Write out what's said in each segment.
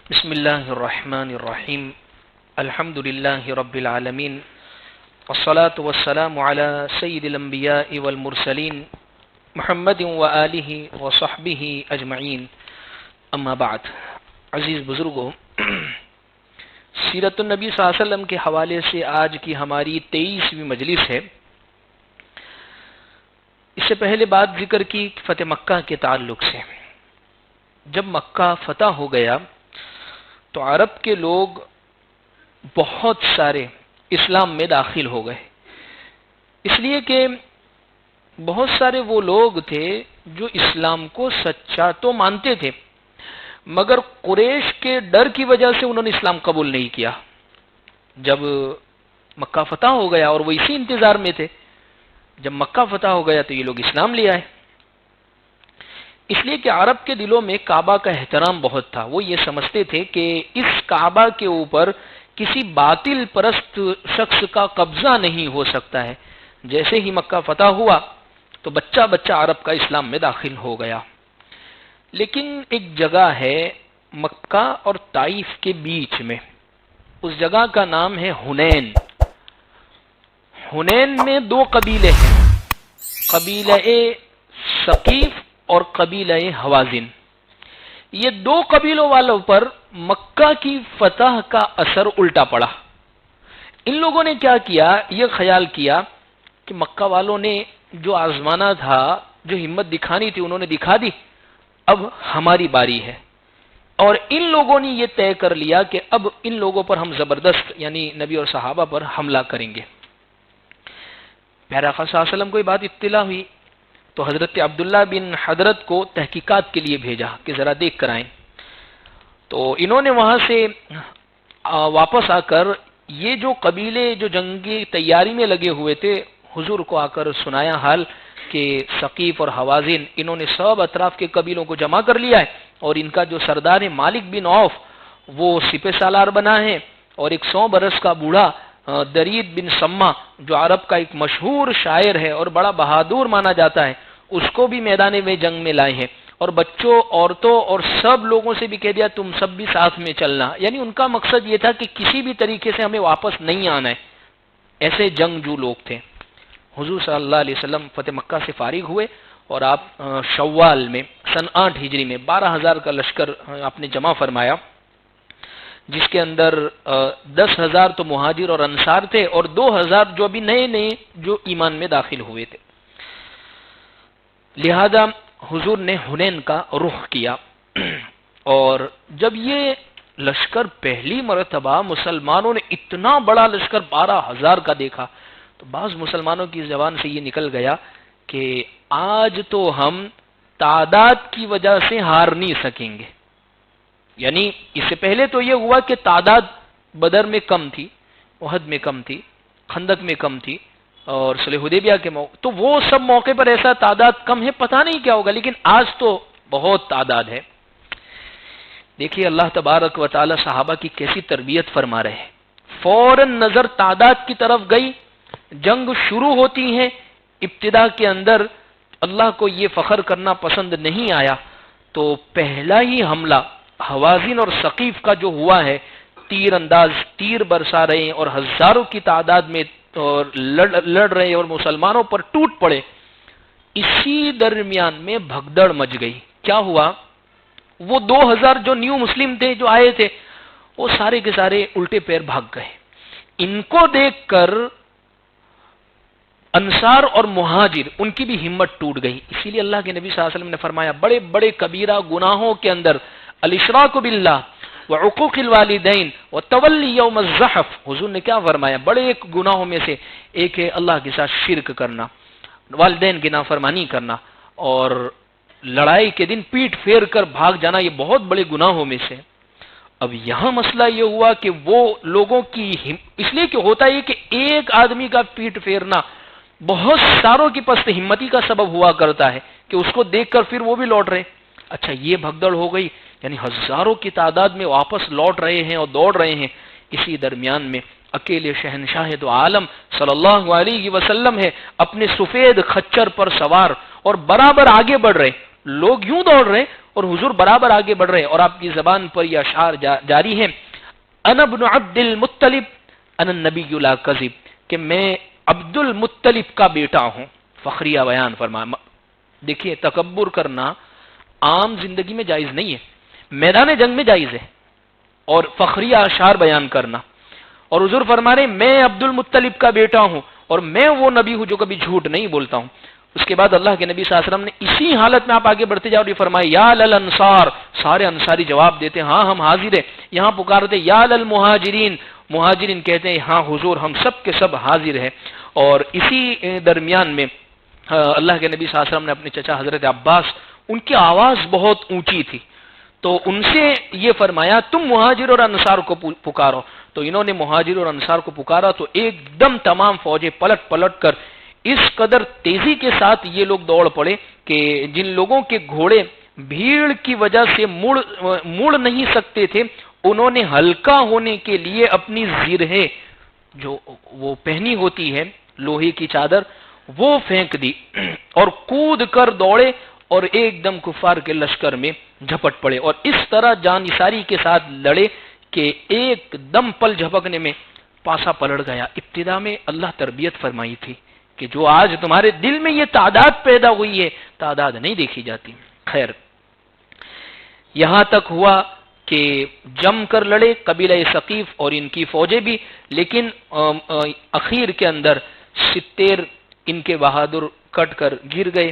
بسم اللہ الرحمن الرحیم الحمد للہ رب العالمین والصلاة والسلام علی سید الانبیاء والمرسلین محمد وآلہ وصحبہ اجمعین اما بعد. عزیز بزرگوں، سیرت النبی صلی اللہ علیہ وسلم کے حوالے سے آج کی ہماری 23ویں مجلس ہے. اس سے پہلے بات ذکر کی فتح مکہ کے تعلق سے. جب مکہ فتح ہو گیا تو عرب کے لوگ بہت سارے اسلام میں داخل ہو گئے، اس لیے کہ بہت سارے وہ لوگ تھے جو اسلام کو سچا تو مانتے تھے مگر قریش کے ڈر کی وجہ سے انہوں نے اسلام قبول نہیں کیا. جب مکہ فتح ہو گیا اور وہ اسی انتظار میں تھے، جب مکہ فتح ہو گیا تو یہ لوگ اسلام لے آئے، اس لیے کہ عرب کے دلوں میں کعبہ کا احترام بہت تھا. وہ یہ سمجھتے تھے کہ اس کعبہ کے اوپر کسی باطل پرست شخص کا قبضہ نہیں ہو سکتا ہے. جیسے ہی مکہ فتح ہوا تو بچہ بچہ عرب کا اسلام میں داخل ہو گیا. لیکن ایک جگہ ہے مکہ اور طائف کے بیچ میں، اس جگہ کا نام ہے حنین. حنین میں دو قبیلے ہیں، قبیلہ ثقیف اور قبیلہ حوازن. یہ دو قبیلوں والوں پر مکہ کی فتح کا اثر الٹا پڑا. ان لوگوں نے کیا کیا، یہ خیال کیا کہ مکہ والوں نے جو آزمانا تھا، جو ہمت دکھانی تھی، انہوں نے دکھا دی، اب ہماری باری ہے. اور ان لوگوں نے یہ طے کر لیا کہ اب ان لوگوں پر ہم زبردست یعنی نبی اور صحابہ پر حملہ کریں گے. پیارے آقا صلی اللہ علیہ وسلم کو یہ بات اطلاع ہوئی تو حضرت عبداللہ بن حضرت کو تحقیقات کے لیے بھیجا کہ ذرا دیکھ کر آئیں. تو انہوں نے وہاں سے واپس آ کر یہ جو قبیلے جو جنگی تیاری میں لگے ہوئے تھے حضور کو آ کر سنایا حال کہ ثقیف اور حوازن انہوں نے سب اطراف کے قبیلوں کو جمع کر لیا ہے اور ان کا جو سردار ہے مالک بن عوف وہ سپہ سالار بنا ہے، اور ایک 100 برس کا بوڑھا درید بن سما جو عرب کا ایک مشہور شاعر ہے اور بڑا بہادر مانا جاتا ہے، اس کو بھی میدان میں جنگ میں لائے ہیں. اور بچوں، عورتوں اور سب لوگوں سے بھی کہہ دیا تم سب بھی ساتھ میں چلنا. یعنی ان کا مقصد یہ تھا کہ کسی بھی طریقے سے ہمیں واپس نہیں آنا ہے. ایسے جنگجو لوگ تھے. حضور صلی اللہ علیہ وسلم فتح مکہ سے فارغ ہوئے اور آپ شوال میں سن 8 ہجری میں 12,000 کا لشکر آپ نے جمع فرمایا، جس کے اندر 10,000 تو مہاجر اور انصار تھے اور 2,000 جو ابھی نئے جو ایمان میں داخل ہوئے تھے. لہذا حضور نے حنین کا رخ کیا. اور جب یہ لشکر پہلی مرتبہ مسلمانوں نے اتنا بڑا لشکر 12,000 کا دیکھا تو بعض مسلمانوں کی زبان سے یہ نکل گیا کہ آج تو ہم تعداد کی وجہ سے ہار نہیں سکیں گے. یعنی اس سے پہلے تو یہ ہوا کہ تعداد بدر میں کم تھی، احد میں کم تھی، خندق میں کم تھی اور صلح حدیبیہ کے موقع، تو وہ سب موقع پر ایسا تعداد کم ہے، پتہ نہیں کیا ہوگا، لیکن آج تو بہت تعداد ہے. دیکھیے اللہ تبارک و تعالی صحابہ کی کیسی تربیت فرما رہے ہیں. فوراً نظر تعداد کی طرف گئی. جنگ شروع ہوتی ہے، ابتدا کے اندر اللہ کو یہ فخر کرنا پسند نہیں آیا تو پہلا ہی حملہ حوازن اور ثقیف کا جو ہوا ہے، تیر انداز تیر برسا رہے ہیں اور ہزاروں کی تعداد میں اور لڑ رہے ہیں اور مسلمانوں پر ٹوٹ پڑے. اسی درمیان میں بھگدڑ مچ گئی. کیا ہوا، وہ 2,000 جو نیو مسلم تھے جو آئے تھے وہ سارے کے سارے الٹے پیر بھاگ گئے. ان کو دیکھ کر انصار اور مہاجر ان کی بھی ہمت ٹوٹ گئی. اسی لیے اللہ کے نبی صلی اللہ علیہ وسلم نے فرمایا بڑے بڑے کبیرہ گناہوں کے اندر الاشراک باللہ وعقوق الوالدین وتولی یوم الزحف، حضور نے کیا فرمایا، بڑے ایک گناہوں میں سے ایک ہے اللہ کے ساتھ شرک کرنا، والدین کی نافرمانی کرنا اور لڑائی کے دن پیٹ پھیر کر بھاگ جانا، یہ بہت بڑے گناہوں میں سے. اب یہاں مسئلہ یہ ہوا کہ وہ لوگوں کی اس لیے کہ ہوتا ہے کہ ایک آدمی کا پیٹ پھیرنا بہت ساروں کی پست ہمتی کا سبب ہوا کرتا ہے کہ اس کو دیکھ کر پھر وہ بھی لوٹ رہے. اچھا یہ بھگدڑ ہو گئی، یعنی ہزاروں کی تعداد میں واپس لوٹ رہے ہیں اور دوڑ رہے ہیں. اسی درمیان میں اکیلے شہنشاہ دو عالم صلی اللہ علیہ وسلم ہے اپنے سفید خچر پر سوار اور برابر آگے بڑھ رہے. لوگ یوں دوڑ رہے اور حضور برابر آگے بڑھ رہے اور آپ کی زبان پر یہ اشعار جاری ہیں، انا ابن عبد المطلب انا النبی لا کذب، کہ میں عبد المطلب کا بیٹا ہوں، فخریہ بیان فرمایا۔ دیکھیے تکبر کرنا عام زندگی میں جائز نہیں ہے، میدان جنگ میں جائز ہے، اور فخریہ اشعار بیان کرنا، اور حضور فرما رہے میں عبد المطلب کا بیٹا ہوں اور میں وہ نبی ہوں جو کبھی جھوٹ نہیں بولتا ہوں۔ اس کے بعد اللہ کے نبی صلی اللہ علیہ وسلم نے اسی حالت میں آپ آگے بڑھتے جاؤ اور یہ فرمایا یا للانصار، سارے انصاری جواب دیتے ہیں ہاں ہم حاضر ہیں، یہاں پکارتے یا للمہاجرین، مہاجرین کہتے ہیں ہاں حضور ہم سب کے سب حاضر ہیں۔ اور اسی درمیان میں اللہ کے نبی صلی اللہ علیہ وسلم نے اپنے چچا حضرت عباس، ان کی آواز بہت اونچی تھی تو ان سے یہ فرمایا تم مہاجر اور انصار کو پکارو، تو انہوں نے مہاجر اور انصار کو پکارا تو ایک دم تمام فوجیں پلٹ پلٹ کر اس قدر تیزی کے ساتھ یہ لوگ دوڑ پڑے کہ جن لوگوں کے گھوڑے بھیڑ کی وجہ سے مڑ نہیں سکتے تھے، انہوں نے ہلکا ہونے کے لیے اپنی زرہیں جو وہ پہنی ہوتی ہے لوہے کی چادر وہ پھینک دی اور کود کر دوڑے اور ایک دم کفار کے لشکر میں جھپٹ پڑے، اور اس طرح جان نثاری کے ساتھ لڑے کہ ایک دم پل جھپکنے میں پاسا پلٹ گیا۔ ابتدا میں اللہ تربیت فرمائی تھی کہ جو آج تمہارے دل میں یہ تعداد پیدا ہوئی ہے، تعداد نہیں دیکھی جاتی۔ خیر، یہاں تک ہوا کہ جم کر لڑے قبیلہ ثقیف اور ان کی فوجیں بھی، لیکن اخیر کے اندر 70 ان کے بہادر کٹ کر گر گئے،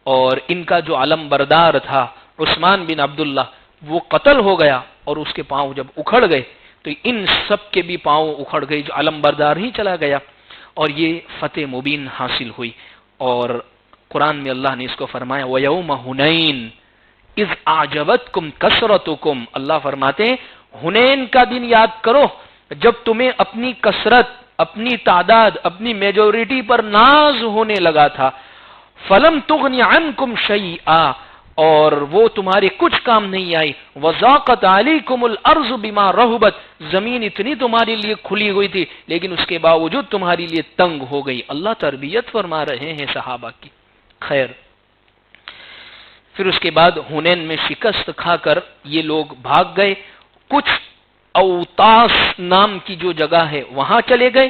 اور ان کا جو علم بردار تھا عثمان بن عبداللہ وہ قتل ہو گیا، اور اس کے پاؤں جب اکھڑ گئے تو ان سب کے بھی پاؤں اکھڑ گئے، جو علم بردار ہی چلا گیا، اور یہ فتح مبین حاصل ہوئی۔ اور قرآن میں اللہ نے اس کو فرمایا وَيَوْمَ حُنَيْن اِذْ أَعْجَبَتْكُمْ كَثْرَتُكُمْ، اللہ فرماتے ہیں حنین کا دن یاد کرو جب تمہیں اپنی کثرت، اپنی تعداد، اپنی میجورٹی پر ناز ہونے لگا تھا، فَلَمْ تُغْنِ عَنْكُمْ شَيْئًا، اور وہ تمہارے کچھ کام نہیں آئی، وَضَاقَتْ عَلَيْكُمُ الْأَرْضُ بِمَا رَحُبَتْ، زمین اتنی تمہارے لیے کھلی ہوئی تھی لیکن اس کے باوجود تمہارے لیے تنگ ہو گئی۔ اللہ تربیت فرما رہے ہیں صحابہ کی۔ خیر، پھر اس کے بعد حنین میں شکست کھا کر یہ لوگ بھاگ گئے، کچھ اوتاس نام کی جو جگہ ہے وہاں چلے گئے،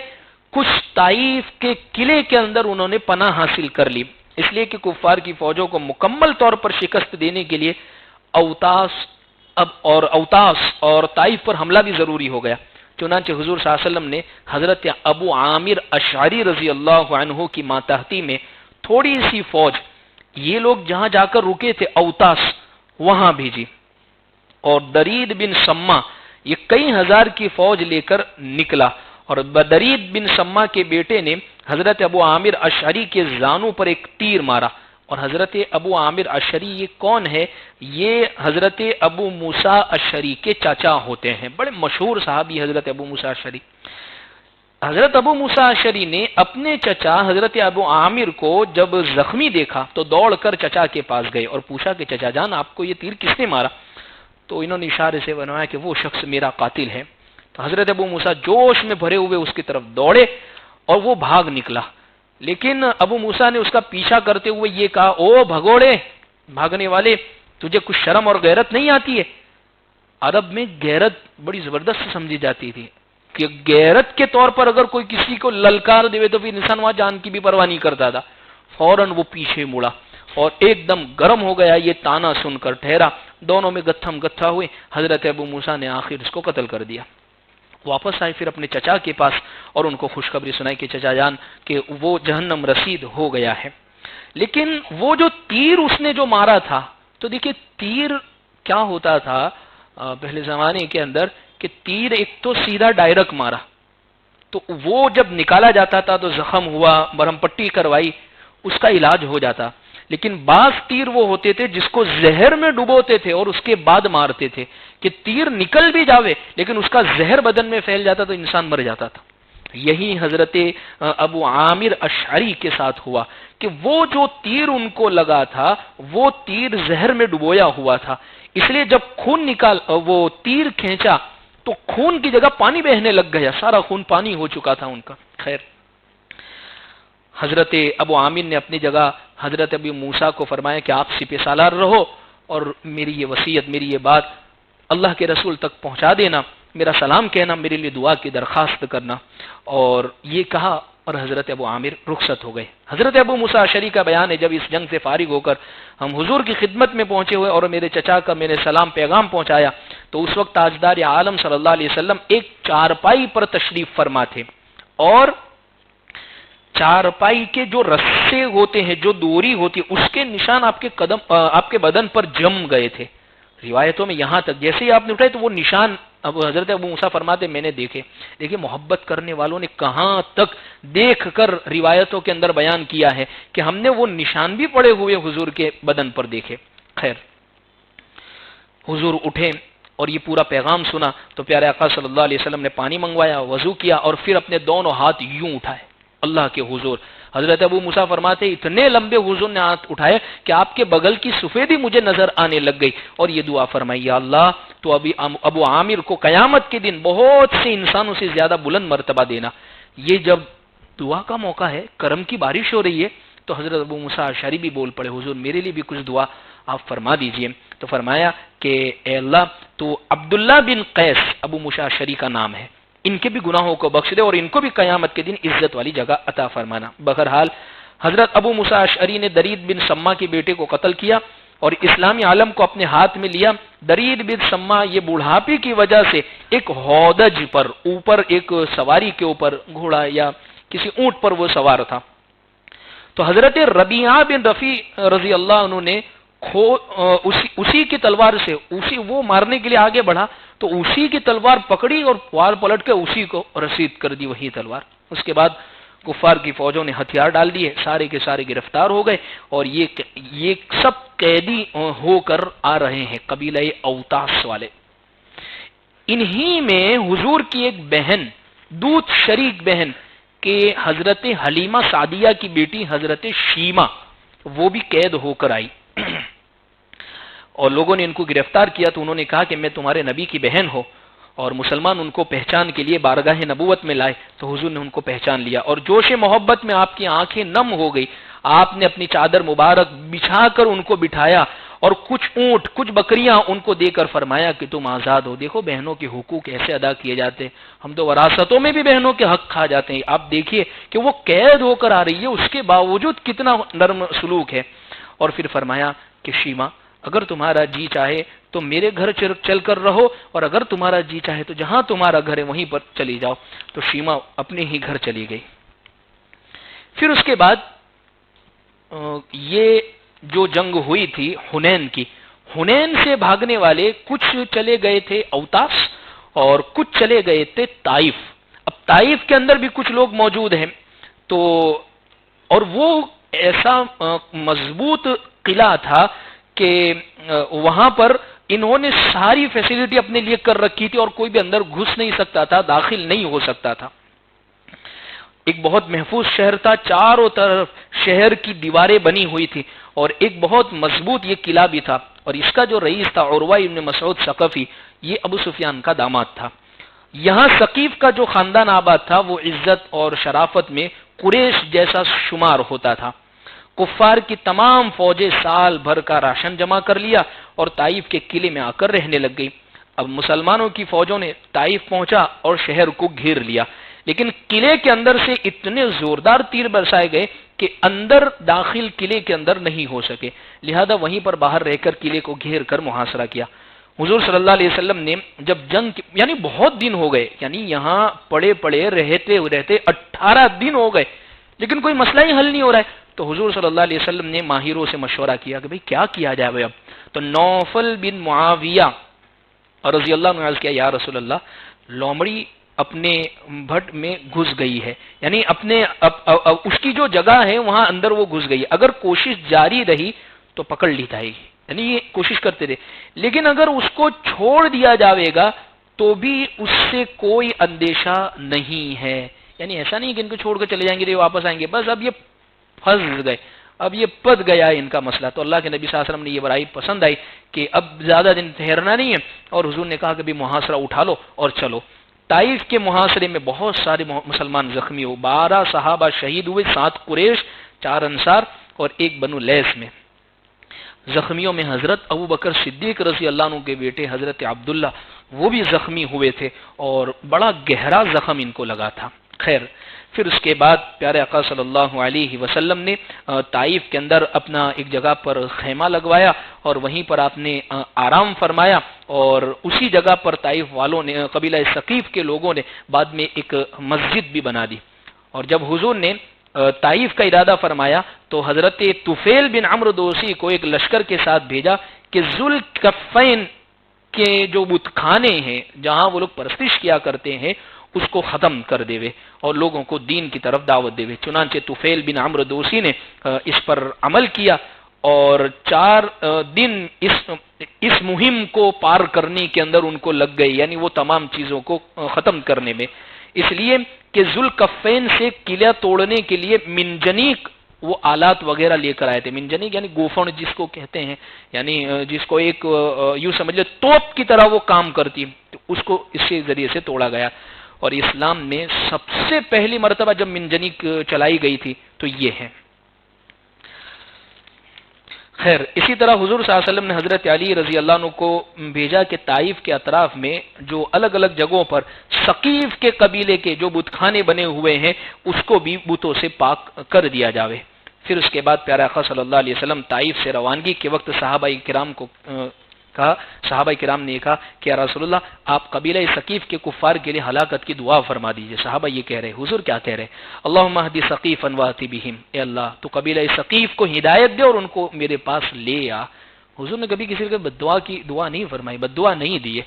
کچھ طائف کے قلعے کے اندر انہوں نے پناہ حاصل کر لی، اس لیے کہ کفار کی فوجوں کو مکمل طور پر شکست دینے کے لیے اوتاس اور طائف پر حملہ بھی ضروری ہو گیا۔ چنانچہ حضور صلی اللہ علیہ وسلم نے حضرت ابو عامر اشعری رضی اللہ عنہ کی ماتحتی میں تھوڑی سی فوج، یہ لوگ جہاں جا کر رکے تھے اوتاس، وہاں بھیجی، اور درید بن سما یہ کئی ہزار کی فوج لے کر نکلا، اور درید بن سما کے بیٹے نے حضرت ابو عامر اشعری کے زانوں پر ایک تیر مارا، اور حضرت ابو عامر اشعری یہ کون ہے؟ یہ حضرت ابو موسیٰ اشعری کے چاچا ہوتے ہیں، بڑے مشہور صحابی حضرت ابو موسیٰ اشعری۔ حضرت ابو موسیٰ اشعری نے اپنے چچا حضرت ابو عامر کو جب زخمی دیکھا تو دوڑ کر چچا کے پاس گئے اور پوچھا کہ چچا جان آپ کو یہ تیر کس نے مارا؟ تو انہوں نے اشارے سے بنوایا کہ وہ شخص میرا قاتل ہے۔ تو حضرت ابو موسیٰ جوش میں بھرے ہوئے اس کی طرف دوڑے اور وہ بھاگ نکلا، لیکن ابو موسیٰ نے اس کا پیچھا کرتے ہوئے یہ کہا او بھگوڑے، بھاگنے والے، تجھے کچھ شرم اور غیرت نہیں آتی ہے؟ عرب میں غیرت بڑی زبردست سمجھی جاتی تھی کہ غیرت کے طور پر اگر کوئی کسی کو للکار دے تو پھر انسان وہاں جان کی بھی پرواہ نہیں کرتا تھا، فوراً وہ پیچھے مڑا اور ایک دم گرم ہو گیا، یہ تانا سن کر ٹھہرا، دونوں میں گتھم گتھا ہوئے، حضرت ابو موسیٰ نے آخر اس کو قتل کر دیا۔ واپس آئے پھر اپنے چچا کے پاس اور ان کو خوشخبری سنائی کہ چچا جان کہ وہ جہنم رسید ہو گیا ہے۔ لیکن وہ جو تیر اس نے جو مارا تھا، تو دیکھیں تیر کیا ہوتا تھا پہلے زمانے کے اندر کہ تیر ایک تو سیدھا ڈائریکٹ مارا تو وہ جب نکالا جاتا تھا تو زخم ہوا، مرہم پٹی کروائی، اس کا علاج ہو جاتا، لیکن بعض تیر وہ ہوتے تھے جس کو زہر میں ڈبوتے تھے اور اس کے بعد مارتے تھے کہ تیر نکل بھی جاوے لیکن اس کا زہر بدن میں پھیل جاتا تو انسان مر جاتا تھا۔ یہی حضرت ابو عامر اشعری کے ساتھ ہوا کہ وہ جو تیر ان کو لگا تھا وہ تیر زہر میں ڈبویا ہوا تھا، اس لیے جب خون وہ تیر کھینچا تو خون کی جگہ پانی بہنے لگ گیا، سارا خون پانی ہو چکا تھا ان کا۔ خیر، حضرت ابو عامر نے اپنی جگہ حضرت ابو موسیٰ کو فرمایا کہ آپ سپہ سالار رہو اور میری یہ وصیت، میری یہ بات اللہ کے رسول تک پہنچا دینا، میرا سلام کہنا، میرے لیے دعا کی درخواست کرنا۔ اور یہ کہا اور حضرت ابو عامر رخصت ہو گئے۔ حضرت ابو موسیٰ اشعری کا بیان ہے، جب اس جنگ سے فارغ ہو کر ہم حضور کی خدمت میں پہنچے ہوئے اور میرے چچا کا میں نے سلام پیغام پہنچایا، تو اس وقت تاجدار عالم صلی اللہ علیہ وسلم ایک چارپائی پر تشریف فرما تھے، اور چارپائی کے جو رسے ہوتے ہیں، جو دوری ہوتی ہے، اس کے نشان آپ کے بدن پر جم گئے تھے۔ روایتوں میں یہاں تک جیسے ہی آپ نے اٹھائے تو وہ نشان حضرت ابو موسیٰ فرماتے میں نے دیکھے۔ دیکھیں محبت کرنے والوں نے کہاں تک دیکھ کر روایتوں کے اندر بیان کیا ہے کہ ہم نے وہ نشان بھی پڑے ہوئے حضور کے بدن پر دیکھے۔ خیر، حضور اٹھے اور یہ پورا پیغام سنا تو پیارے آقا صلی اللہ علیہ وسلم نے پانی منگوایا، وضو کیا اور پھر اپنے دونوں ہاتھ یوں اٹھائے اللہ کے حضور۔ حضرت ابو موسیٰ فرماتے اتنے لمبے حضور نے ہاتھ اٹھائے کہ آپ کے بغل کی سفیدی مجھے نظر آنے لگ گئی، اور یہ دعا فرمائی، یا اللہ تو ابو عامر کو قیامت کے دن بہت سے انسانوں سے زیادہ بلند مرتبہ دینا۔ یہ جب دعا کا موقع ہے، کرم کی بارش ہو رہی ہے، تو حضرت ابو موسیٰ اشعری بھی بول پڑے، حضور میرے لیے بھی کچھ دعا آپ فرما دیجئے۔ تو فرمایا کہ اے اللہ تو عبداللہ بن قیس ابو موسیٰ اشعری کا نام ہے، ان کے بھی گناہوں کو بخش دے اور ان کو بھی قیامت کے دن عزت والی جگہ عطا فرمانا۔ بہرحال حضرت ابو موسیٰ اشعری نے درید بن سما کے بیٹے کو قتل کیا اور اسلامی عالم کو اپنے ہاتھ میں لیا۔ درید بن سما یہ بوڑھاپے کی وجہ سے ایک ہودج پر، اوپر ایک سواری کے اوپر، گھوڑا یا کسی اونٹ پر وہ سوار تھا، تو حضرت ربیعہ بن رفیع رضی اللہ عنہ نے اسی کی تلوار سے وہ مارنے کے لیے آگے بڑھا تو اسی کی تلوار پکڑی اور وار پلٹ کے اسی کو رسید کر دی وہی تلوار۔ اس کے بعد کفار کی فوجوں نے ہتھیار ڈال دیے، سارے کے سارے گرفتار ہو گئے، اور یہ سب قیدی ہو کر آ رہے ہیں قبیلہ اوتاس والے۔ انہی میں حضور کی ایک بہن، دودھ شریک بہن کہ حضرت حلیمہ سعدیہ کی بیٹی حضرت شیمہ، وہ بھی قید ہو کر آئی اور لوگوں نے ان کو گرفتار کیا تو انہوں نے کہا کہ میں تمہارے نبی کی بہن ہوں، اور مسلمان ان کو پہچان کے لیے بارگاہ نبوت میں لائے تو حضور نے ان کو پہچان لیا، اور جوش محبت میں آپ کی آنکھیں نم ہو گئی۔ آپ نے اپنی چادر مبارک بچھا کر ان کو بٹھایا اور کچھ اونٹ، کچھ بکریاں ان کو دے کر فرمایا کہ تم آزاد ہو۔ دیکھو بہنوں کے حقوق ایسے ادا کیے جاتے ہیں، ہم تو وراثتوں میں بھی بہنوں کے حق کھا جاتے ہیں۔ آپ دیکھیے کہ وہ قید ہو کر آ رہی ہے، اس کے باوجود کتنا نرم سلوک ہے۔ اور پھر فرمایا کہ شیمہ اگر تمہارا جی چاہے تو میرے گھر چل کر رہو، اور اگر تمہارا جی چاہے تو جہاں تمہارا گھر ہے وہیں پر چلی جاؤ۔ تو شیمہ اپنے ہی گھر چلی گئی۔ پھر اس کے بعد یہ جو جنگ ہوئی تھی حنین کی، حنین سے بھاگنے والے کچھ چلے گئے تھے اوتاس اور کچھ چلے گئے تھے طائف۔ اب طائف کے اندر بھی کچھ لوگ موجود ہیں، تو اور وہ ایسا مضبوط قلعہ تھا کہ وہاں پر انہوں نے ساری فیسلٹی اپنے لیے کر رکھی تھی اور کوئی بھی اندر گھس نہیں سکتا تھا، داخل نہیں ہو سکتا تھا۔ ایک بہت محفوظ شہر تھا، چاروں طرف شہر کی دیواریں بنی ہوئی تھی اور ایک بہت مضبوط یہ قلعہ بھی تھا، اور اس کا جو رئیس تھا عروہ ابن مسعود ثقفی، یہ ابو سفیان کا داماد تھا۔ یہاں ثقیف کا جو خاندان آباد تھا وہ عزت اور شرافت میں قریش جیسا شمار ہوتا تھا۔ کفار کی تمام فوجیں سال بھر کا راشن جمع کر لیا اور طائف کے قلعے میں آ کر رہنے لگ گئی۔ اب مسلمانوں کی فوجوں نے طائف پہنچا اور شہر کو گھیر لیا، لیکن قلعے کے اندر سے اتنے زوردار تیر برسائے گئے کہ اندر داخل قلعے کے اندر نہیں ہو سکے، لہذا وہیں پر باہر رہ کر قلعے کو گھیر کر محاصرہ کیا۔ حضور صلی اللہ علیہ وسلم نے جب جنگ یعنی بہت دن ہو گئے، یعنی یہاں پڑے رہتے 18 دن ہو گئے، لیکن کوئی مسئلہ ہی حل نہیں ہو رہا ہے، تو حضور صلی اللہ علیہ وسلم نے ماہروں سے مشورہ کیا کہ بھئی کیا کیا جائے اب؟ تو نوفل بن معاویہ رضی اللہ عنہ عرض کیا، یا رسول اللہ لومڑی اپنے بھٹ میں گھس گئی ہے، یعنی اس کی جو جگہ ہے وہاں اندر وہ گھس گئی، اگر کوشش جاری رہی تو پکڑ لی جائے گی، یعنی یہ کوشش کرتے رہے، لیکن اگر اس کو چھوڑ دیا جاوے گا تو بھی اس سے کوئی اندیشہ نہیں ہے، یعنی ایسا نہیں کہ ان کو چھوڑ کر چلے جائیں گے تو واپس آئیں گے، بس اب یہ پھنس گئے، اب یہ پد گیا ہے ان کا مسئلہ۔ تو اللہ کے نبی صلی اللہ علیہ وسلم نے یہ برائی پسند آئی کہ اب زیادہ دن ٹھہرنا نہیں ہے، اور حضور نے کہا کہ بھی محاصرہ اٹھا لو اور چلو۔ طائف کے محاصرے میں بہت سارے مسلمان زخمی ہوئے، 12 صحابہ شہید ہوئے، 7 قریش، 4 انصار اور 1 بنو لیث میں۔ زخمیوں میں حضرت ابو بکر صدیق رضی اللہ عنہ کے بیٹے حضرت عبداللہ وہ بھی زخمی ہوئے تھے اور بڑا گہرا زخم ان کو لگا تھا۔ خیر، پھر اس کے بعد پیارے آقا صلی اللہ علیہ وسلم نے طائف کے اندر اپنا ایک جگہ پر خیمہ لگوایا اور وہیں پر آپ نے آرام فرمایا، اور اسی جگہ پر طائف والوں نے، قبیلہ ثقیف کے لوگوں نے بعد میں ایک مسجد بھی بنا دی۔ اور جب حضور نے طائف کا ارادہ فرمایا تو حضرت طفیل بن عمرو دوسی کو ایک لشکر کے ساتھ بھیجا کہ ذوالکفین کے جو بت خانے ہیں جہاں وہ لوگ پرستش کیا کرتے ہیں اس کو ختم کر دے وے اور لوگوں کو دین کی طرف دعوت دے وے۔ چنانچہ طفیل بن عمرو دوسی نے اس پر عمل کیا اور 4 دن اس مہم کو پار کرنے کے اندر ان کو لگ گئے، یعنی وہ تمام چیزوں کو ختم کرنے میں، اس لیے کہ ذوالکفین سے قلعہ توڑنے کے لیے منجنیق وہ آلات وغیرہ لے کر آئے تھے۔ منجنیق یعنی گوفن جس کو کہتے ہیں، یعنی جس کو ایک یوں سمجھ لے توپ کی طرح وہ کام کرتی، تو اس کو اس کے ذریعے سے توڑا گیا۔ اور اسلام میں سب سے پہلی مرتبہ جب منجنیق چلائی گئی تھی تو یہ ہے۔ خیر، اسی طرح حضور صلی اللہ علیہ وسلم نے حضرت علی رضی اللہ عنہ کو بھیجا کہ طائف کے اطراف میں جو الگ الگ جگہوں پر ثقیف کے قبیلے کے جو بت خانے بنے ہوئے ہیں اس کو بھی بتوں سے پاک کر دیا جاوے۔ پھر اس کے بعد پیارے آقا صلی اللہ علیہ وسلم طائف سے روانگی کے وقت صحابہ کرام کو صحابہ کرام نے کہا کہ یا رسول اللہ آپ قبیلہ ثقیف کے کفار کے لیے ہلاکت کی دعا فرما دیجئے۔ صحابہ یہ کہہ رہے، حضور کیا کہہ رہے؟ اللہم اہدی ثقیفا واتی بہم، اے اللہ تو قبیلہ ثقیف کو ہدایت دے اور ان کو میرے پاس لے آ۔ حضور نے کبھی کسی کے بددعا کی دعا نہیں فرمائی، بددعا نہیں دی،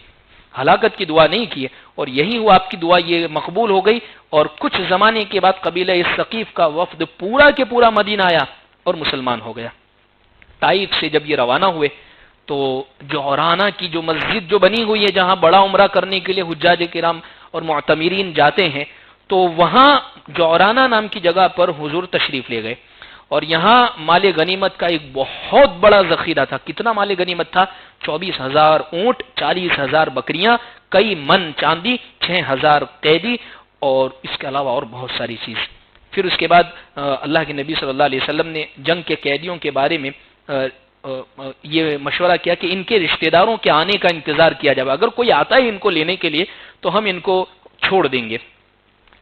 ہلاکت کی دعا نہیں کی، اور یہی ہوا آپ کی دعا یہ مقبول ہو گئی۔ اور کچھ زمانے کے بعد قبیلہ ثقیف کا وفد پورا کے پورا مدینہ آیا اور مسلمان ہو گیا۔ طائف سے جب یہ روانہ ہوئے تو جعرانہ کی جو مسجد جو بنی ہوئی ہے جہاں بڑا عمرہ کرنے کے لیے حجاج کرام اور معتمرین جاتے ہیں، تو وہاں جعرانہ نام کی جگہ پر حضور تشریف لے گئے، اور یہاں مال غنیمت کا ایک بہت بڑا ذخیرہ تھا۔ کتنا مال غنیمت تھا؟ 24,000 اونٹ، 40,000 بکریاں، کئی من چاندی، 6,000 قیدی، اور اس کے علاوہ اور بہت ساری چیز۔ پھر اس کے بعد اللہ کے نبی صلی اللہ علیہ وسلم نے جنگ کے قیدیوں کے بارے میں یہ مشورہ کیا کہ ان کے رشتہ داروں کے آنے کا انتظار کیا جائے، اگر کوئی آتا ہے ان کو لینے کے لیے تو ہم ان کو چھوڑ دیں گے۔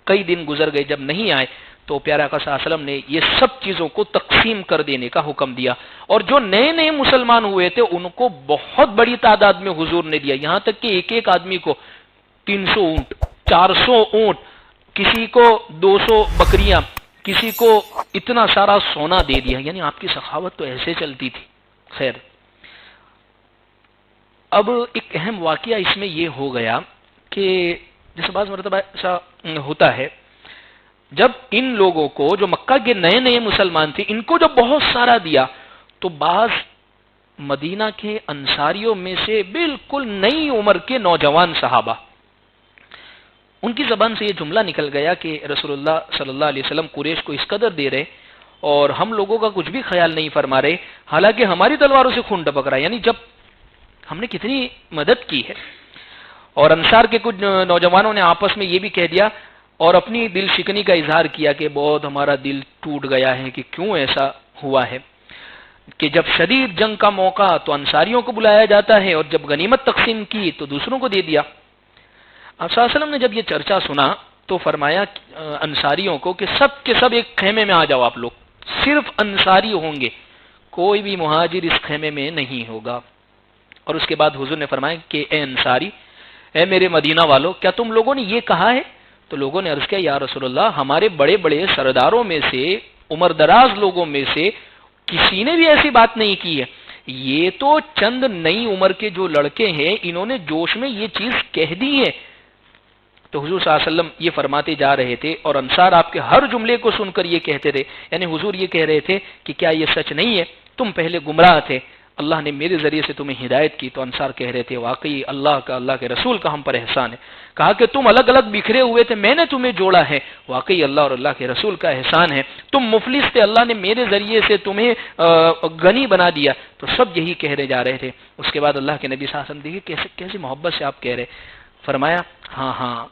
کئی دن گزر گئے، جب نہیں آئے تو پیارے آقا صلی اللہ علیہ وسلم نے یہ سب چیزوں کو تقسیم کر دینے کا حکم دیا، اور جو نئے نئے مسلمان ہوئے تھے ان کو بہت بڑی تعداد میں حضور نے دیا، یہاں تک کہ ایک ایک آدمی کو 300 اونٹ، 400 اونٹ، کسی کو 200 بکریاں، کسی کو اتنا سارا سونا دے دیا، یعنی آپ کی سخاوت تو ایسے چلتی تھی۔ خیر، اب ایک اہم واقعہ اس میں یہ ہو گیا کہ جیسے بعض مرتبہ ایسا ہوتا ہے، جب ان لوگوں کو جو مکہ کے نئے نئے مسلمان تھے ان کو جب بہت سارا دیا تو بعض مدینہ کے انصاریوں میں سے بالکل نئی عمر کے نوجوان صحابہ، ان کی زبان سے یہ جملہ نکل گیا کہ رسول اللہ صلی اللہ علیہ وسلم قریش کو اس قدر دے رہے اور ہم لوگوں کا کچھ بھی خیال نہیں فرما رہے، حالانکہ ہماری تلواروں سے خون ٹپک رہا ہے، یعنی جب ہم نے کتنی مدد کی ہے۔ اور انصار کے کچھ نوجوانوں نے آپس میں یہ بھی کہہ دیا اور اپنی دل شکنی کا اظہار کیا کہ بہت ہمارا دل ٹوٹ گیا ہے کہ کیوں ایسا ہوا ہے کہ جب شدید جنگ کا موقع تو انصاریوں کو بلایا جاتا ہے اور جب غنیمت تقسیم کی تو دوسروں کو دے دیا۔ آپ صلی اللہ علیہ وسلم نے جب یہ چرچا سنا تو فرمایا انصاریوں کو کہ سب کے سب ایک خیمے میں آ جاؤ، آپ لوگ صرف انصاری ہوں گے، کوئی بھی مہاجر اس خیمے میں نہیں ہوگا۔ اور اس کے بعد حضور نے فرمایا کہ اے انصاری، اے میرے مدینہ والو، کیا تم لوگوں نے یہ کہا ہے؟ تو لوگوں نے عرض کیا یا رسول اللہ، ہمارے بڑے بڑے سرداروں میں سے، عمر دراز لوگوں میں سے کسی نے بھی ایسی بات نہیں کی ہے، یہ تو چند نئی عمر کے جو لڑکے ہیں انہوں نے جوش میں یہ چیز کہہ دی ہے۔ تو حضور صلی اللہ علیہ وسلم یہ فرماتے جا رہے تھے اور انصار آپ کے ہر جملے کو سن کر یہ کہتے تھے، یعنی حضور یہ کہہ رہے تھے کہ کیا یہ سچ نہیں ہے؟ تم پہلے گمراہ تھے، اللہ نے میرے ذریعے سے تمہیں ہدایت کی۔ تو انصار کہہ رہے تھے واقعی اللہ کا، اللہ کے رسول کا ہم پر احسان ہے۔ کہا کہ تم الگ الگ بکھرے ہوئے تھے، میں نے تمہیں جوڑا ہے، واقعی اللہ اور اللہ کے رسول کا احسان ہے۔ تم مفلس تھے، اللہ نے میرے ذریعے سے تمہیں غنی بنا دیا۔ تو سب یہی کہہ رہے جا رہے تھے۔ اس کے بعد اللہ کے نبی صلی اللہ علیہ وسلم دیکھیے کیسی محبت سے آپ کہہ رہے، فرمایا ہاں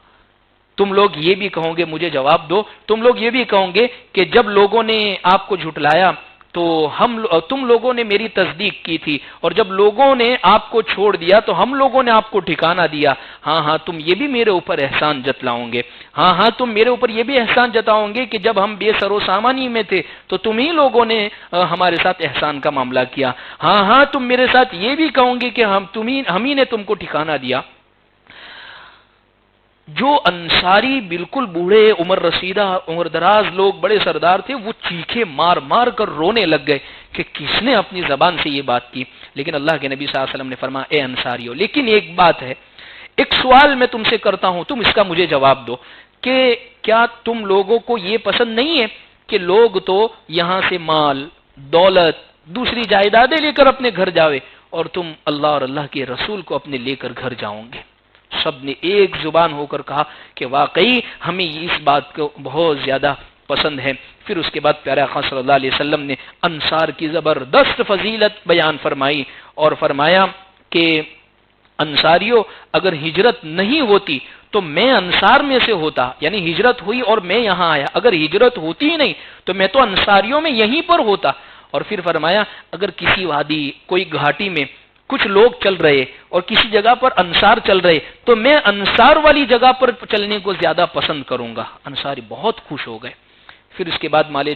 تم لوگ یہ بھی کہو گے، مجھے جواب دو، تم لوگ یہ بھی کہو گے کہ جب لوگوں نے آپ کو جھٹلایا تو تم لوگوں نے میری تصدیق کی تھی، اور جب لوگوں نے آپ کو چھوڑ دیا تو ہم لوگوں نے آپ کو ٹھکانہ دیا۔ ہاں ہاں تم یہ بھی میرے اوپر احسان جتلاؤ گے، ہاں ہاں تم میرے اوپر یہ بھی احسان جتاؤ گے کہ جب ہم بے سر و سامانی میں تھے تو تم ہی لوگوں نے ہمارے ساتھ احسان کا معاملہ کیا۔ ہاں ہاں تم میرے ساتھ یہ بھی کہو گے کہ ہم ہی نے تم کو ٹھکانہ دیا۔ جو انصاری بالکل بوڑھے عمر رسیدہ عمر دراز لوگ بڑے سردار تھے، وہ چیخے مار مار کر رونے لگ گئے کہ کس نے اپنی زبان سے یہ بات کی۔ لیکن اللہ کے نبی صلی اللہ علیہ وسلم نے فرمایا اے انصاریو، لیکن ایک بات ہے، ایک سوال میں تم سے کرتا ہوں، تم اس کا مجھے جواب دو کہ کیا تم لوگوں کو یہ پسند نہیں ہے کہ لوگ تو یہاں سے مال دولت دوسری جائیدادیں لے کر اپنے گھر جاوے اور تم اللہ اور اللہ کے رسول کو اپنے لے کر گھر جاؤ گے؟ سب نے ایک زبان ہو کر کہا کہ واقعی ہمیں اس بات کو بہت زیادہ پسند ہے۔ پھر اس کے بعد پیارے آقا صلی اللہ علیہ وسلم نے انصار کی زبردست فضیلت بیان فرمائی اور فرمایا کہ انصاریوں، اگر ہجرت نہیں ہوتی تو میں انصار میں سے ہوتا، یعنی ہجرت ہوئی اور میں یہاں آیا، اگر ہجرت ہوتی ہی نہیں تو میں تو انصاریوں میں یہیں پر ہوتا۔ اور پھر فرمایا اگر کسی وادی کوئی گھاٹی میں کچھ لوگ چل رہے اور کسی جگہ پر انصار چل رہے تو میں انصار والی جگہ پر چلنے کو زیادہ پسند کروں گا۔ انصاری بہت خوش ہو گئے۔ پھر اس کے بعد مال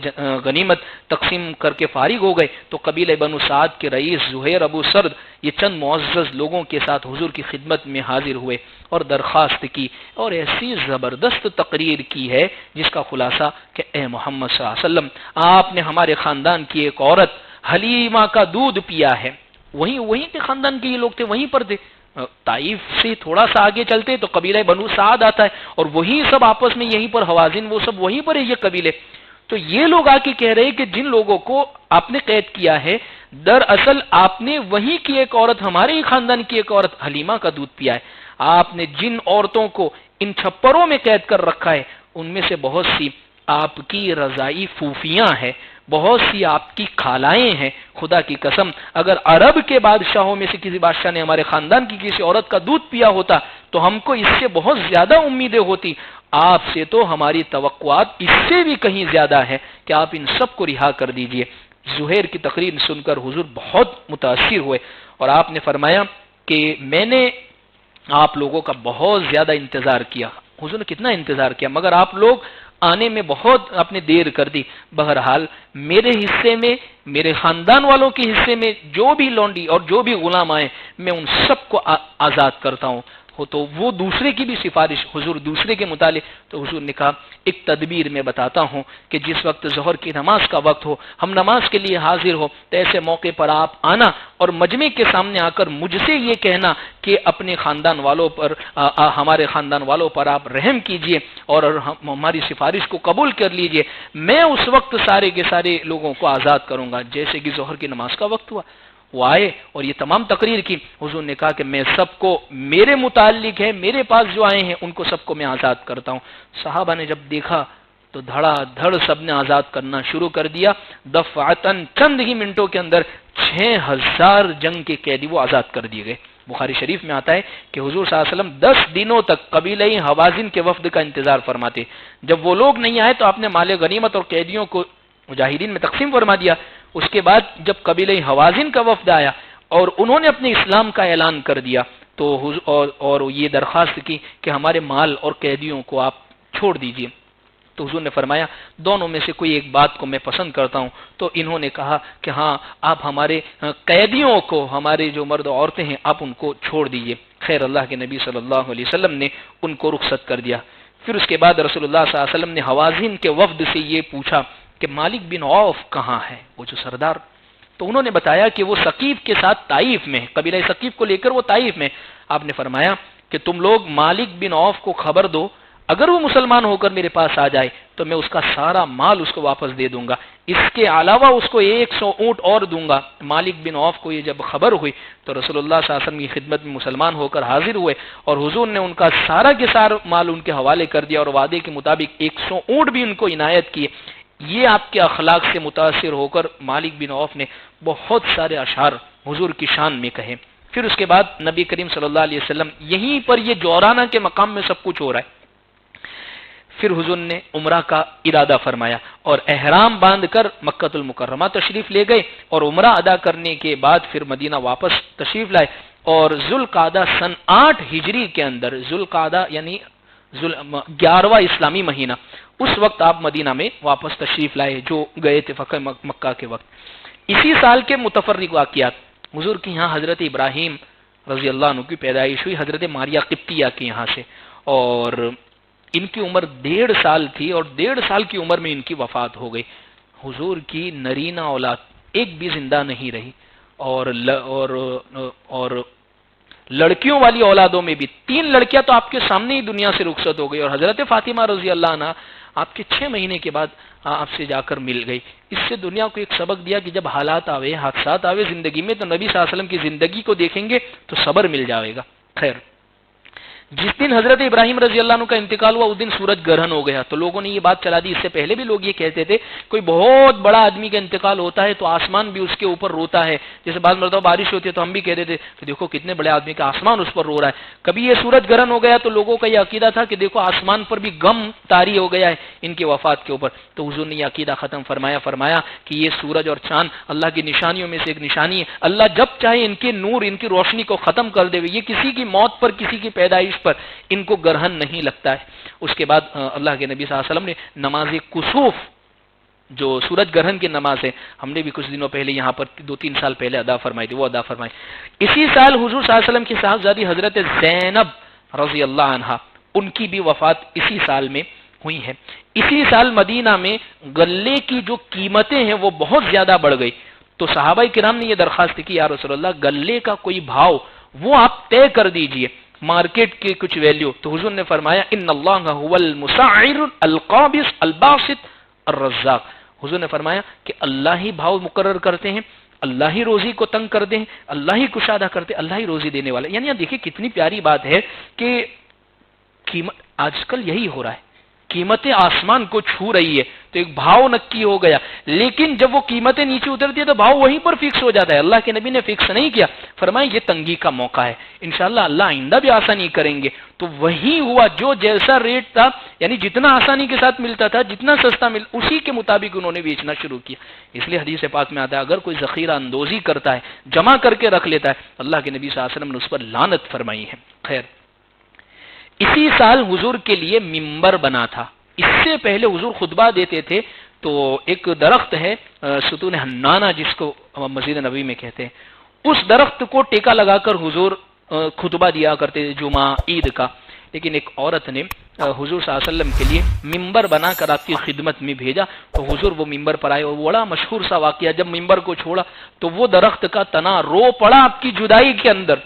غنیمت تقسیم کر کے فارغ ہو گئے تو قبیلہ بنو سعد کے رئیس زہیر ابو سرد یہ چند معزز لوگوں کے ساتھ حضور کی خدمت میں حاضر ہوئے اور درخواست کی اور ایسی زبردست تقریر کی ہے جس کا خلاصہ کہ اے محمد صلی اللہ علیہ وسلم، آپ نے ہمارے خاندان کی ایک عورت حلیمہ کا دودھ پیا ہے۔ وہیں کے خاندان کے یہ لوگ تھے، وہیں پر تھے۔ طائف سے تھوڑا سا آگے چلتے تو قبیلہ بنو سعد آتا ہے اور وہی سب آپس میں یہیں پر حوازن وہ سب وہیں پر ہے یہ قبیلے۔ تو یہ لوگ آ کے کہہ رہے کہ جن لوگوں کو آپ نے قید کیا ہے دراصل آپ نے وہیں کی ایک عورت، ہمارے ہی خاندان کی ایک عورت حلیمہ کا دودھ پیا ہے۔ آپ نے جن عورتوں کو ان چھپروں میں قید کر رکھا ہے ان میں سے بہت سی آپ کی رضائی پھوپھیاں ہیں، بہت سی آپ کی خالائیں ہیں۔ خدا کی قسم اگر عرب کے بادشاہوں میں سے کسی بادشاہ نے ہمارے خاندان کی کسی عورت کا دودھ پیا ہوتا تو ہم کو اس سے بہت زیادہ امیدیں ہوتی۔ آپ سے تو ہماری توقعات اس سے بھی کہیں زیادہ ہے کہ آپ ان سب کو رہا کر دیجئے۔ زہیر کی تقریر سن کر حضور بہت متاثر ہوئے اور آپ نے فرمایا کہ میں نے آپ لوگوں کا بہت زیادہ انتظار کیا۔ حضور نے کتنا انتظار کیا، مگر آپ لوگ آنے میں بہت آپ نے دیر کر دی۔ بہرحال میرے حصے میں، میرے خاندان والوں کے حصے میں جو بھی لونڈی اور جو بھی غلام آئے میں ان سب کو آزاد کرتا ہوں۔ تو وہ دوسرے کی بھی سفارش، حضور دوسرے کے متعلق، تو حضور نے کہا ایک تدبیر میں بتاتا ہوں کہ جس وقت ظہر کی نماز کا وقت ہو، ہم نماز کے لیے حاضر ہو، تو ایسے موقع پر آپ آنا اور مجمع کے سامنے آ کر مجھ سے یہ کہنا کہ اپنے خاندان والوں پر ہمارے خاندان والوں پر آپ رحم کیجئے اور ہماری سفارش کو قبول کر لیجئے۔ میں اس وقت سارے کے سارے لوگوں کو آزاد کروں گا۔ جیسے کہ ظہر کی نماز کا وقت ہوا، وہ آئے اور یہ تمام تقریر کی، حضور نے کہا کہ میں سب کو میرے متعلق ہے، میرے پاس جو آئے ہیں ان کو سب کو میں آزاد کرتا ہوں۔ صحابہ نے جب دیکھا تو دھڑا دھڑ سب نے آزاد کرنا شروع کر دیا۔ دفعتاً چند ہی منٹوں کے اندر 6000 جنگ کے قیدی وہ آزاد کر دیے گئے۔ بخاری شریف میں آتا ہے کہ حضور صلی اللہ علیہ وسلم 10 دنوں تک قبیلہ حوازن کے وفد کا انتظار فرماتے۔ جب وہ لوگ نہیں آئے تو آپ نے مال غنیمت اور قیدیوں کو مجاہدین میں تقسیم فرما دیا۔ اس کے بعد جب قبیلہ حوازن کا وفد آیا اور انہوں نے اپنے اسلام کا اعلان کر دیا تو اور یہ درخواست کی کہ ہمارے مال اور قیدیوں کو آپ چھوڑ دیجئے، تو حضور نے فرمایا دونوں میں سے کوئی ایک بات کو میں پسند کرتا ہوں۔ تو انہوں نے کہا کہ ہاں آپ ہمارے قیدیوں کو، ہمارے جو مرد و عورتیں ہیں آپ ان کو چھوڑ دیجئے۔ خیر اللہ کے نبی صلی اللہ علیہ وسلم نے ان کو رخصت کر دیا۔ پھر اس کے بعد رسول اللہ صلی اللہ علیہ وسلم نے حوازن کے وفد سے یہ پوچھا کہ مالک بن عوف کہاں ہے، وہ جو سردار؟ تو انہوں نے بتایا کہ وہ ثقیف کے ساتھ طائف میں، قبیلہ ثقیف کو لے کر وہ طائف میں۔ آپ نے فرمایا کہ تم لوگ مالک بن عوف کو خبر دو، اگر وہ مسلمان ہو کر میرے پاس آ جائے تو میں اس کا سارا مال اس کو واپس دے دوں گا، اس کے علاوہ اس کو 100 اونٹ اور دوں گا۔ مالک بن عوف کو یہ جب خبر ہوئی تو رسول اللہ صلی اللہ علیہ وسلم کی خدمت میں مسلمان ہو کر حاضر ہوئے اور حضور نے ان کا سارا کے سارا مال ان کے حوالے کر دیا اور وعدے کے مطابق 100 اونٹ بھی ان کو عنایت کیے۔ یہ آپ کے اخلاق سے متاثر ہو کر مالک بن عوف نے بہت سارے اشعار حضور کی شان میں کہے۔ پھر اس کے بعد نبی کریم صلی اللہ علیہ وسلم یہیں پر یہ جورانہ کے مقام میں سب کچھ ہو رہا ہے۔ پھر حضور نے عمرہ کا ارادہ فرمایا اور احرام باندھ کر مکۃ المکرمہ تشریف لے گئے اور عمرہ ادا کرنے کے بعد پھر مدینہ واپس تشریف لائے اور ذوالقعدہ سن 8 ہجری کے اندر، ذوالقعدہ یعنی 11واں اسلامی مہینہ، اس وقت آپ مدینہ میں واپس تشریف لائے جو گئے تھے فتح مکہ کے وقت۔ اسی سال کے متفرق واقعات، حضور کے یہاں حضرت ابراہیم رضی اللہ عنہ کی پیدائش ہوئی حضرت ماریہ قبطیہ کے یہاں سے، اور ان کی عمر 1.5 سال تھی اور 1.5 سال کی عمر میں ان کی وفات ہو گئی۔ حضور کی نرینہ اولاد ایک بھی زندہ نہیں رہی، اور لڑکیوں والی اولادوں میں بھی 3 لڑکیاں تو آپ کے سامنے ہی دنیا سے رخصت ہو گئی، اور حضرت فاطمہ رضی اللہ عنہ آپ کے 6 مہینے کے بعد آپ سے جا کر مل گئی۔ اس سے دنیا کو ایک سبق دیا کہ جب حالات آوے، حادثات آوے زندگی میں، تو نبی صلی اللہ علیہ وسلم کی زندگی کو دیکھیں گے تو صبر مل جائے گا۔ خیر، جس دن حضرت ابراہیم رضی اللہ عنہ کا انتقال ہوا اس دن سورج گرہن ہو گیا، تو لوگوں نے یہ بات چلا دی۔ اس سے پہلے بھی لوگ یہ کہتے تھے کوئی بہت بڑا آدمی کا انتقال ہوتا ہے تو آسمان بھی اس کے اوپر روتا ہے، جیسے بعض مرتبہ بارش ہوتی ہے تو ہم بھی کہتے تھے کہ دیکھو کتنے بڑے آدمی کا آسمان اس پر رو رہا ہے۔ کبھی یہ سورج گرہن ہو گیا تو لوگوں کا یہ عقیدہ تھا کہ دیکھو آسمان پر بھی غم طاری ہو گیا ہے ان کی وفات کے اوپر، تو حضور نے یہ عقیدہ ختم فرمایا کہ یہ سورج اور چاند اللہ کی نشانیوں میں سے ایک نشانی ہے، اللہ جب چاہے ان کے نور، ان کی روشنی کو ختم کر دے، یہ کسی کی موت پر، کسی کی پیدائش پر ان کو گرہن نہیں لگتا ہے۔ اس کے بعد اللہ کے نبی صلی اللہ علیہ وسلم نے نماز کسوف، جو سورج گرہن کی نماز ہے، ہم نے بھی کچھ دنوں پہلے یہاں پر 2-3 سال پہلے ادا فرمائی تھی، وہ ادا فرمائی۔ اسی سال حضور صلی اللہ علیہ وسلم کی صاحبزادی حضرت زینب رضی اللہ عنہا، ان کی بھی وفات اسی سال میں ہوئی ہے۔ اسی سال مدینہ میں غلے کی جو قیمتیں ہیں وہ بہت زیادہ بڑھ گئی، تو صحابہ کرام نے یہ درخواست کی یا رسول اللہ غلے کا کوئی بھاؤ وہ آپ طے کر دیجئے، مارکیٹ کی کچھ ویلیو۔ تو حضور نے فرمایا ان اللہ هو المسعر القابض الباسط الرزاق، حضور نے فرمایا کہ اللہ ہی بھاؤ مقرر کرتے ہیں، اللہ ہی روزی کو تنگ کر دیں، اللہ ہی کشادہ کرتے، اللہ ہی روزی دینے والا۔ یعنی دیکھیں کتنی پیاری بات ہے کہ قیمت آج کل یہی ہو رہا ہے، قیمتیں آسمان کو چھو رہی ہے تو ایک بھاؤ نکی ہو گیا، لیکن جب وہ قیمتیں نیچے اترتی ہے تو بھاؤ وہیں پر فکس ہو جاتا ہے۔ اللہ کے نبی نے فکس نہیں کیا، فرمایا یہ تنگی کا موقع ہے، انشاءاللہ اللہ آئندہ بھی آسانی کریں گے۔ تو وہی ہوا، جو جیسا ریٹ تھا یعنی جتنا آسانی کے ساتھ ملتا تھا، جتنا سستا اسی کے مطابق انہوں نے بیچنا شروع کیا۔ اس لیے حدیث پاک میں آتا ہے اگر کوئی ذخیرہ اندوزی کرتا ہے، جمع کر کے رکھ لیتا ہے، اللہ کے نبی صلی اللہ علیہ وسلم نے اس پر لعنت فرمائی ہے۔ خیر، اسی سال حضور کے لیے ممبر بنا تھا۔ اس سے پہلے حضور خطبہ دیتے تھے تو ایک درخت ہے ستون حنانہ جس کو مسجد نبوی میں کہتے ہیں، اس درخت کو ٹیکا لگا کر حضور خطبہ دیا کرتے تھے جمعہ عید کا۔ لیکن ایک عورت نے حضور صلی اللہ علیہ وسلم کے لیے ممبر بنا کر آپ کی خدمت میں بھیجا، تو حضور وہ ممبر پر آئے، اور بڑا مشہور سا واقعہ، جب ممبر کو چھوڑا تو وہ درخت کا تنا رو پڑا آپ کی جدائی کے اندر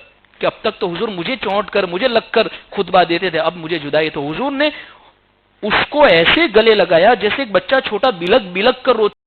کہ اب تک تو حضور مجھے چونٹ کر، مجھے لگ کر خطبہ دیتے تھے، اب مجھے جدائی۔ تو حضور نے اس کو ایسے گلے لگایا جیسے ایک بچہ چھوٹا بلک بلک کر روتا